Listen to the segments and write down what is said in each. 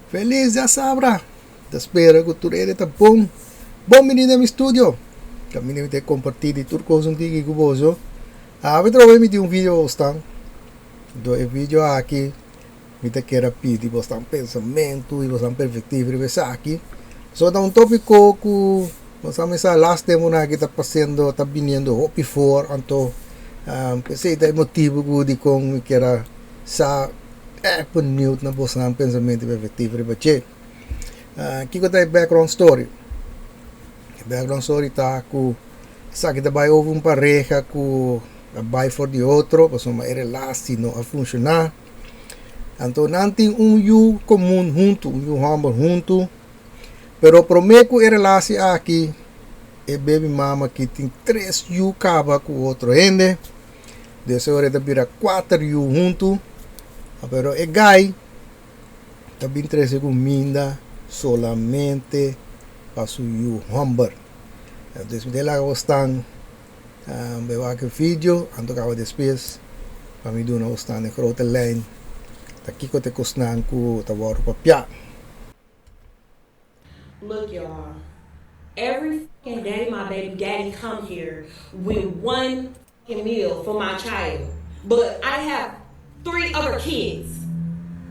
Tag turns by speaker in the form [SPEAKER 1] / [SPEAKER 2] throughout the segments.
[SPEAKER 1] Feliz já sabra. Espero que tudo está bom. Bom menino no estúdio. Kami nem ter compartilhado tudo com os antigos que bozo. Eu trouxe me um vídeo bastante. Do vídeo aqui. Me te quero pedir bastante pensamento e bastante perspectiva de aqui. So da um tópico que nós last time na que está passando, está vindo before, então pensei que motivo que de com que era sa penieuwd na bosnaam pensamento e perspectiva de bache. Aqui que tá background story. Background story tá que sa kita vai over pareja que vai for de outro, pues uma relação não a funcionar. Então não tem you comum junto, you humble junto. Pero prometo a relação aqui e baby mama que tem 3 you cava com outro ende. Dessa hora tá vira 4 you junto. Pero é guy também traz comida solamente para su you humble. Então me dela gostam bewa que vídeo ando acaba depois para me dar gostam de grote lijn. Aqui que te cosnan ku tawar papia.
[SPEAKER 2] Look, y'all. Every fucking day my baby daddy come here with one fucking meal for my child. But I have 3 other kids.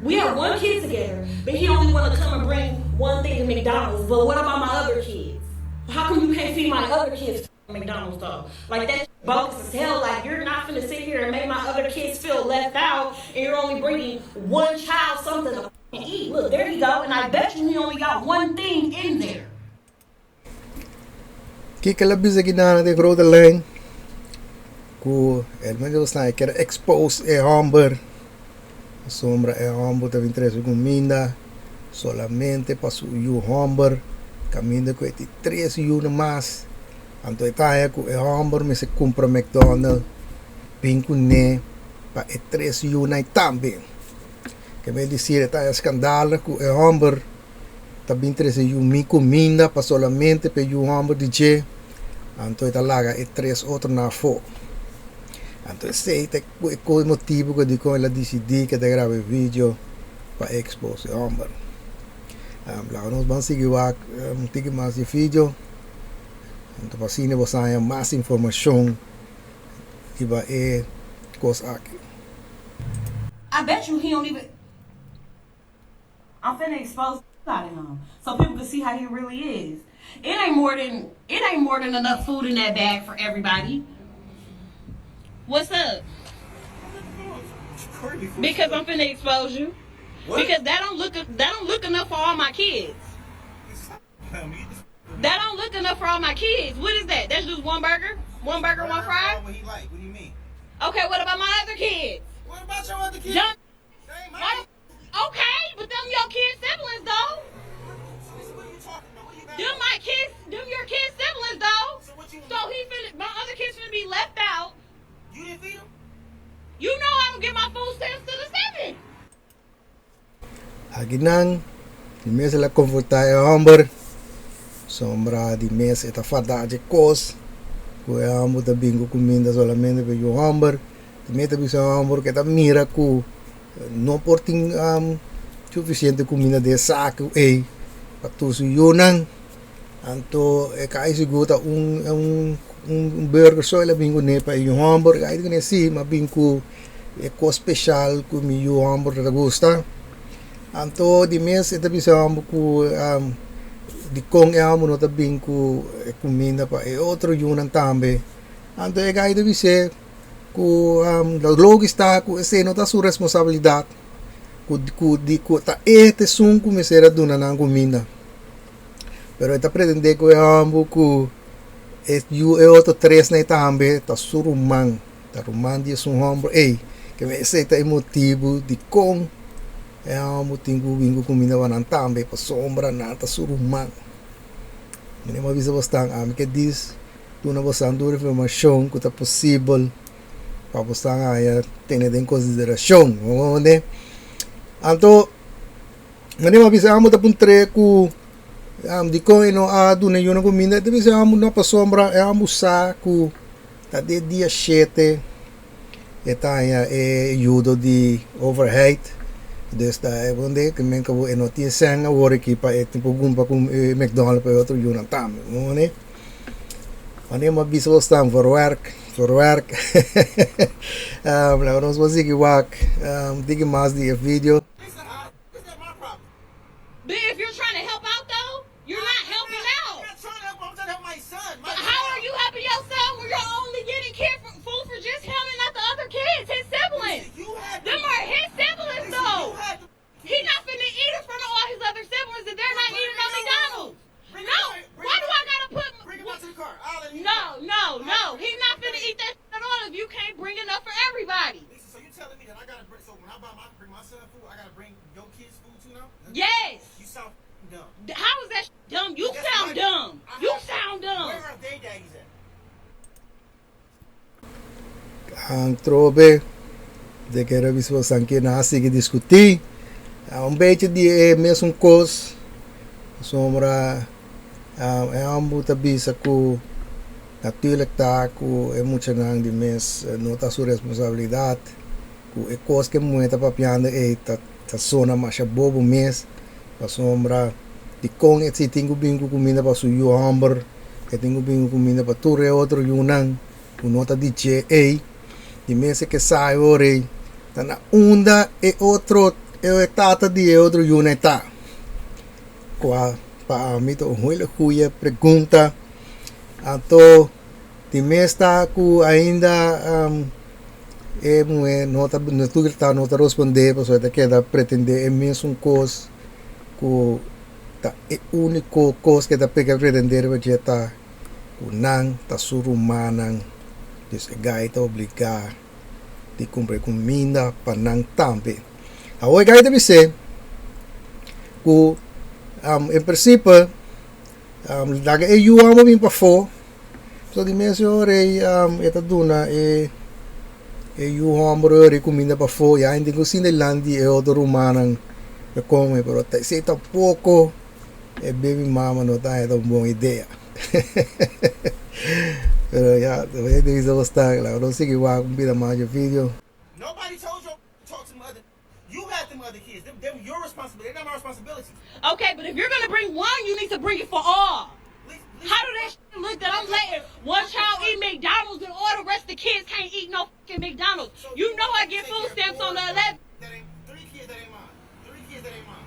[SPEAKER 2] We have 1 kid together, but he only want to come and bring 1 thing to McDonald's. But what about my other kids? How come you can't feed my other kids McDonald's though? Like that's bogus as hell. Like you're not gonna sit here and make my other kids feel left out, and you're only bringing 1 child something to eat. Look, there you go, and I bet you he only got 1 thing in there.
[SPEAKER 1] Kika labis aqui na de grote lijn. Ku el medio está quer expose e hamburger. A sombra e hamburger também traz comida solamente para su you hamburger. Caminho com este 3 you na mais. Então está aí com o hamburger me se compra McDonald's. Bem kune para e 3 you na também. Que me dizer está é escândalo com o hamburger. Também traz you mi comida para solamente para you hamburger DJ. Então está lá e 3 outros na fo. Então sei que o motivo que de com ela decidi que te grave vídeo para expor o hamburger. Lá nós vamos seguir um pouco mais de vídeo. Então assim você tem mais informação que vai coisa aqui.
[SPEAKER 2] I bet you he don't even. I'm finna expose out of him so people can see how he really is. It ain't more than enough food in that bag for everybody. What's up? Because I'm finna expose you. What? Because that don't look enough for all my kids. That don't look enough for all my kids. What is that? That's just 1 burger? 1 burger, 1 fry?
[SPEAKER 3] What he like? What do you mean?
[SPEAKER 2] Okay, what about my other kids?
[SPEAKER 3] What about your other kids?
[SPEAKER 2] Okay, but them your kids' siblings though.
[SPEAKER 3] What are you talking about? What you got?
[SPEAKER 2] Them my kids, them your kids' siblings though. So my other kids finna be left out.
[SPEAKER 3] You didn't feed them?
[SPEAKER 2] You know I don't get my food stamps to the 7.
[SPEAKER 1] Aqui não, de mesa ela confortar o hamburger. Sombra de mesa está fada de cos. O hamburger também com comida solamente para o hamburger. De mesa bisa hamburger que está mira com não porting suficiente comida de saco para todos os yunan. Então é que aí segura um burger só ele vem com ne para o hamburger. Aí que sim, mas vem com coisa especial com o hamburger da gosta. Então de mesa está bisa hamburger com de com é hamburger também com comida para outro yunan também. Então é que aí deve ser logo está com esse não tá sua responsabilidade com tá este som começar a donar na comida pero está pretender que o hamburger com é outro 3 na também tá surumang tá rumang dia som hamburger que me esse tá motivo de com é hamburger tingo vingo comida vanan também para sombra na tá surumang nem uma vez bastante que diz dona bastante informação que tá possível para você ter em consideração, né? Então, nós vamos ver amo da puntre ku de ko ino do na yun comida deve ser amo na pasombra é amo saco tá de dia 7 e tá é judo de overhead Dus daar hebben we que men kan we nog 10 cent horen que para eten por gumpa com McDonald's para outro yunan tam, né? Wanneer maar bijzonder staan voor werk. Laten we ons wel zeggen wat, dikke maas die video.
[SPEAKER 3] Listen, this is my problem.
[SPEAKER 2] But if you're trying to help out though, you're not helping out.
[SPEAKER 3] I'm not trying to help. I'm trying to help my son.
[SPEAKER 2] But how are you helping your son when you're only getting food for just him and not the other kids, his siblings?
[SPEAKER 3] You had
[SPEAKER 2] Them are his siblings though.
[SPEAKER 3] You had to.
[SPEAKER 2] He's not finna eat in front of all his other siblings and they're not eating on McDonald's. No, why do I gotta put?
[SPEAKER 3] Bring him out to the car. I'll let him
[SPEAKER 2] No. He's not finna eat that shit at all if you can't bring enough for everybody.
[SPEAKER 3] Listen, so you telling me that I gotta bring? So when I bring my son food, I gotta bring your kids food too now?
[SPEAKER 2] Yes.
[SPEAKER 3] You sound dumb.
[SPEAKER 2] How is that dumb? You sound dumb. You sound dumb.
[SPEAKER 3] Where are they daddies at?
[SPEAKER 1] Ang trobe, de que era visto sangue na sige discutir. Beetje die mesmo cos, sombra, buta bisa ku, natuurlijk tá ku muito ngang de mes, nota sua responsabilidade, ku cos que muita papiando tá zona mais bobo mes, pa sombra, de com esse tingo bingo comida para su hamburger, que tingo bingo comida para ture outro yunan, ku nota de de mes que sai ore, tá na onda e outro tata de outro unita. Qua para mim to uma goeie pergunta. Então, de mesta que ainda nota natuurlijk tá nota responder, pessoal tá queda pretender é mesmo coisa que tá é único coisa que tá pega pretender porque tá o não tá surumanang, dus gai tá obrigar de comprar comida para não tampe. Hoje gai deve ser que em princípio daga e you amo bem para fo, so de mesmo rei eta duna e you amo rei comida para fo, já ainda com Sinelandi e outro rumanang e come, pero tá se tá pouco e baby mama não tá é uma boa ideia. Pero ya, the things that was stuck, like, I don't think it was going to be video.
[SPEAKER 3] Nobody told you to talk to them other. You had them other kids. Them your responsibility. They're not my responsibility.
[SPEAKER 2] Okay, but if you're gonna bring one, you need to bring it for all. How do that shit look that I'm letting one child eat McDonald's and all the rest of the kids can't eat no fucking McDonald's?
[SPEAKER 3] So
[SPEAKER 2] You know I get food stamps on the 11th.
[SPEAKER 3] That ain't 3 kids that ain't mine. 3 kids that ain't mine.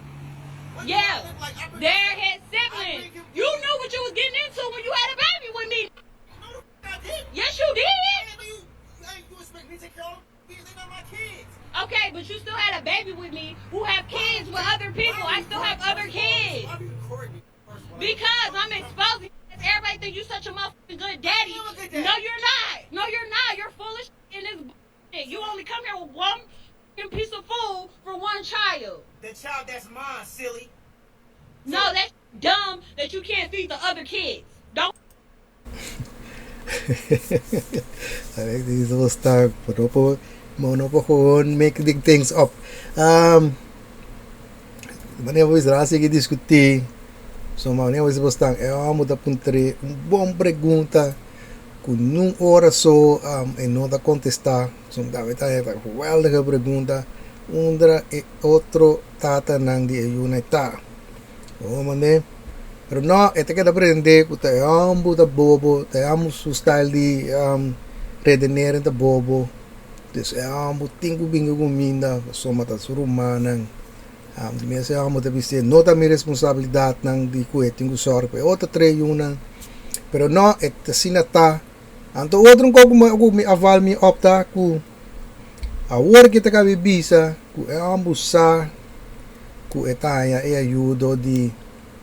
[SPEAKER 3] What do
[SPEAKER 2] Yeah,
[SPEAKER 3] I look like? I bring-
[SPEAKER 2] they're his
[SPEAKER 3] I
[SPEAKER 2] siblings.
[SPEAKER 3] bring him-
[SPEAKER 2] You knew what you was getting into when you had a baby with me.
[SPEAKER 3] No, the f- I did.
[SPEAKER 2] Yes, you did.
[SPEAKER 3] Hey, but you expect me to take care of them? They're not my kids.
[SPEAKER 2] Okay, but you still had a baby with me who have kids with other people. I still have other kids.
[SPEAKER 3] Why are you recording me? First of all?
[SPEAKER 2] Because I'm exposing everybody think you such a motherfucking good daddy.
[SPEAKER 3] I'm a good daddy.
[SPEAKER 2] No, you're not. No, you're not. You're full of shit in this bullshit. You only come here with one fucking piece of food for one child.
[SPEAKER 3] The child that's mine, silly.
[SPEAKER 2] No, that's dumb that you can't feed the other kids. Don't.
[SPEAKER 1] I think these will start, but make big things up. Wanneer we eens discutir, so wanneer we bestaan, moet apuntar bom pergunta, com num hora só, e não da contestar, so David é uma geweldige pergunta, ondra e outro tata nang di ayunita. Oh mané, pero não, é que aprender que te amo da bobo, te amo su style de redener da bobo. Dus amo tingo bingo comida, so mata surumanang. De mensen amo te biste, nota mi responsabilidade nang di que tingo sorte pe outra tre yunan. Pero não, é te sinata. Anto outro ko me aval mi opta ku a work kita ka bibisa, ku amo sa ku etaya e ajudo di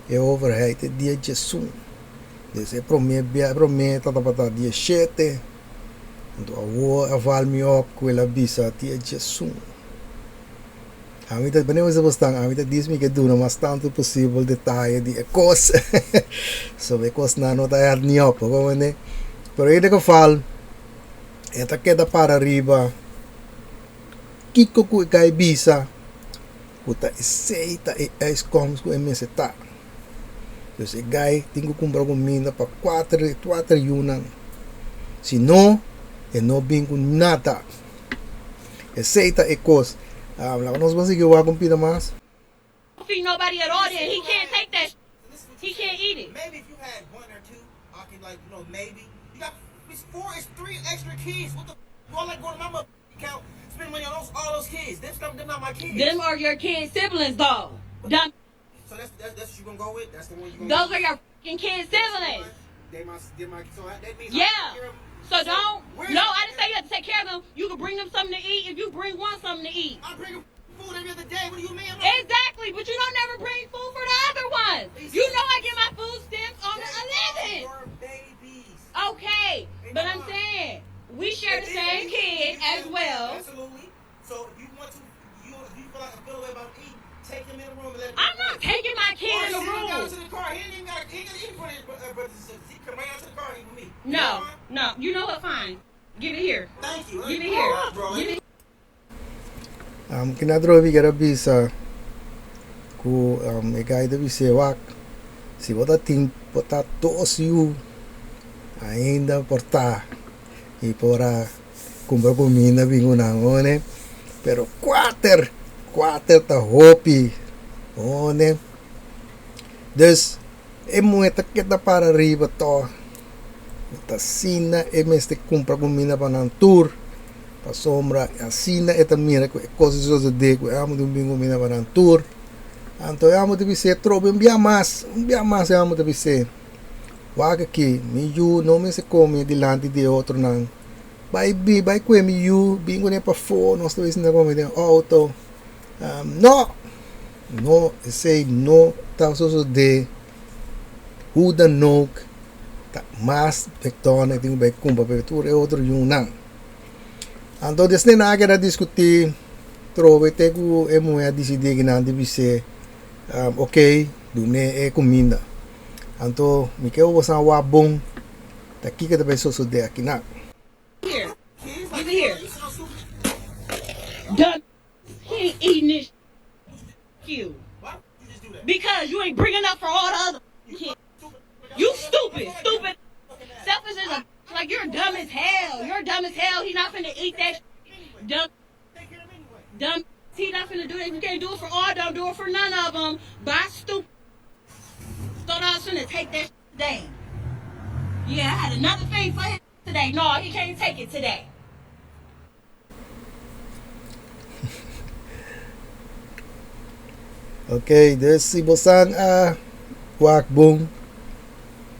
[SPEAKER 1] e overheid di Jesus. Dus prometa tapata di 7. Então, aval mi op com ela bisa tia Jesus. A mim também não é bastante. A mim diz me que duna mas tanto possível detalhe de coisa. Sobre coisa não tá nem op, como né? Pero ele que fala, esta queda para arriba. Kiko ku kai bisa. Puta aceita e é como com MS tá. Dus e gai tenho que comprar comida para 4 yunan. Se não e não vem com nada. Aceita e coisa. Lá nós vamos seguir o pida mais.
[SPEAKER 2] Don't feed nobody at all. Then he can't take that. He can't eat it.
[SPEAKER 3] Maybe if you had one or two, I could like, you know, maybe. You got it's 3 extra kids. What the f? I like going to my mother account, spend money on all those kids. Them not my kids.
[SPEAKER 2] Them are your kids' siblings, though. Dumb.
[SPEAKER 3] So that's what you gonna go with? That's the one you gonna
[SPEAKER 2] Those
[SPEAKER 3] go
[SPEAKER 2] are your fucking kids' siblings.
[SPEAKER 3] So that means
[SPEAKER 2] Yeah. So don't.
[SPEAKER 3] Where's
[SPEAKER 2] No, I didn't say you have to take care of them. You can bring them something to eat if you bring one something to eat.
[SPEAKER 3] I bring them food every other day. What do you mean?
[SPEAKER 2] Exactly, but you don't never bring food for the other ones. You know I get my food stamps on the 11th.
[SPEAKER 3] Your babies.
[SPEAKER 2] Okay, but I'm saying we share the same kid as well.
[SPEAKER 3] Absolutely. So if you want to, you feel like a feel away about eating, take him in the room and let him.
[SPEAKER 2] I'm not taking my kid in the
[SPEAKER 3] He got
[SPEAKER 2] room.
[SPEAKER 3] to the car. He ain't even got to eat for his brothers and sisters. He come right out to the car and eat with me.
[SPEAKER 2] No. You know what? Fine. Get it here.
[SPEAKER 3] Thank you.
[SPEAKER 2] Get it here.
[SPEAKER 3] Bro.
[SPEAKER 2] Get it.
[SPEAKER 1] Kinadrovi que era bisa ku egai da bisewak si bota tim bota tos you ainda porta e pora comprar comida bingo nangone pero quater ta hopi one dus é moeda que tá para riba to ta sina e meste comprar comida para um tour pa sombra assina e mira que coisas so de que amo de bingo mina para um tour anto amo de bise trobe um dia mais amo de bise waga aqui me you não me se come delante de outro não vai com me you bingo ne pa fo nós dois ainda come de auto no sei no tá so de who the no tá mais pectone tem vai compra per outro yunan. Então, desde na que discutir, trove te que é mulher decidir que não deve ser, ok, do ne é comida. Então, me quero você uma bom, daqui que também sou de aqui não.
[SPEAKER 2] Here. Give it here. Doug, he ain't eating this. You.
[SPEAKER 3] Why would you just do that?
[SPEAKER 2] Because you ain't bringing up for all the other kids. You stupid. Selfish as a. Like, you're dumb as hell. He not finna eat that. Dumb.
[SPEAKER 3] Take care of him anyway.
[SPEAKER 2] Dumb. He not finna do that. You can't do it for all. Don't do it for none of them. Bye, stupid. Thought I was finna take that today. Yeah, I had another thing for him today. No, he can't take it today.
[SPEAKER 1] Ok, dus si bosan wakbong,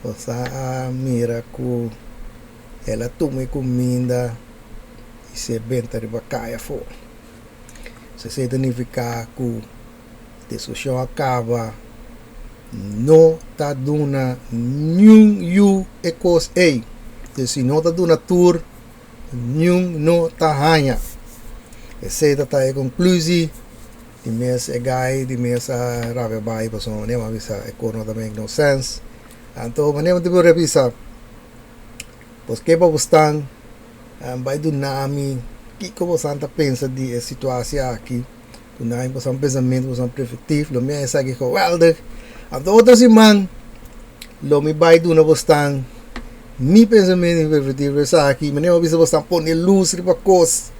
[SPEAKER 1] bosa mira ku ela tome comida e se benta de bacaia fo. Se significa que a discussão acaba, não está dando nenhum e coisa aí. Se não está dando tour, nenhum não está ganha. Essa está a conclusão. De mês é gai, de mês a rave bai, porque não é uma visa economicamente no sense. Então, mas não devo revisar. Pois que para você vai do nome, que você pensa de situação aqui, do nome você pensamento, você preventivo, lo me é que geweldig. Então, outra semana, lo me vai do na você mi pensamento preventivo essa aqui, mas não visa você pôr luz para coisa.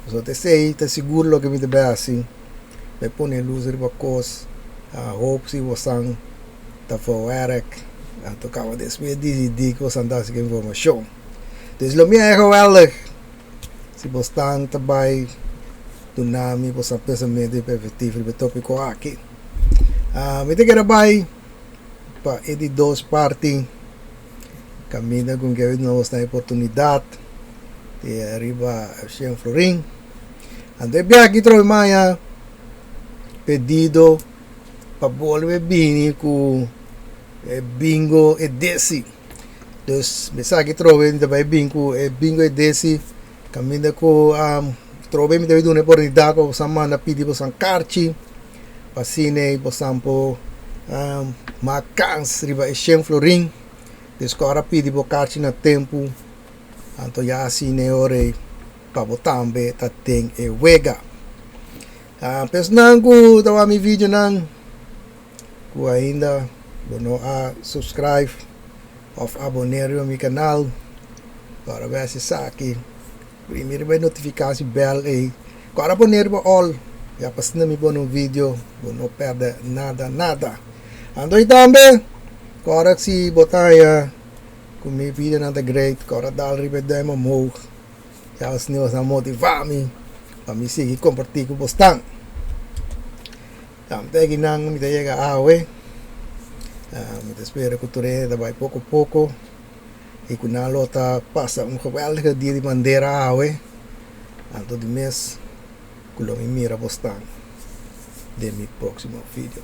[SPEAKER 1] Você te sei, te seguro lo que me deve assim. Vai pôr luz para coisa. Hoop se você está voor werk. Então, kan we después decidir que você dá essa informação. Dus lo meer geweldig. Se você está também do nome, você pensamento preventivo do tópico aqui. Me tem que trabalhar para edi duas partes. Caminha com que nós temos oportunidade de arriba a 100 florin. Ande bem aqui trovo mais pedido para volver bem com bingo e desi. Dus mensagem trove também bingo e desi. Caminha com trove me deve dar uma oportunidade para você mandar pedir para você carti para cine para sampo macans riba e 100 florin. Dus agora pedir para carti na tempo. Então já cine ore para botar também tá tem e wega. Pesnang ko tawa mi video nang ko ainda não subscribe of abonneer mi canal para ver se aqui primeiro vai notificação bell e agora abonneer ba all Já passando me bom no vídeo, não perde nada. Ando também, agora se botar aí, comigo vídeo nada great, agora dá o ribeirão amor. Já os senhores a motivar-me, para me seguir compartilhar com vocês. Então, daqui não me chega a água. Me espero que tu vai pouco a pouco. E que na lota passa geweldige dia de bandeira água. Anto de mês, que lo me mira bastante. De meu próximo vídeo.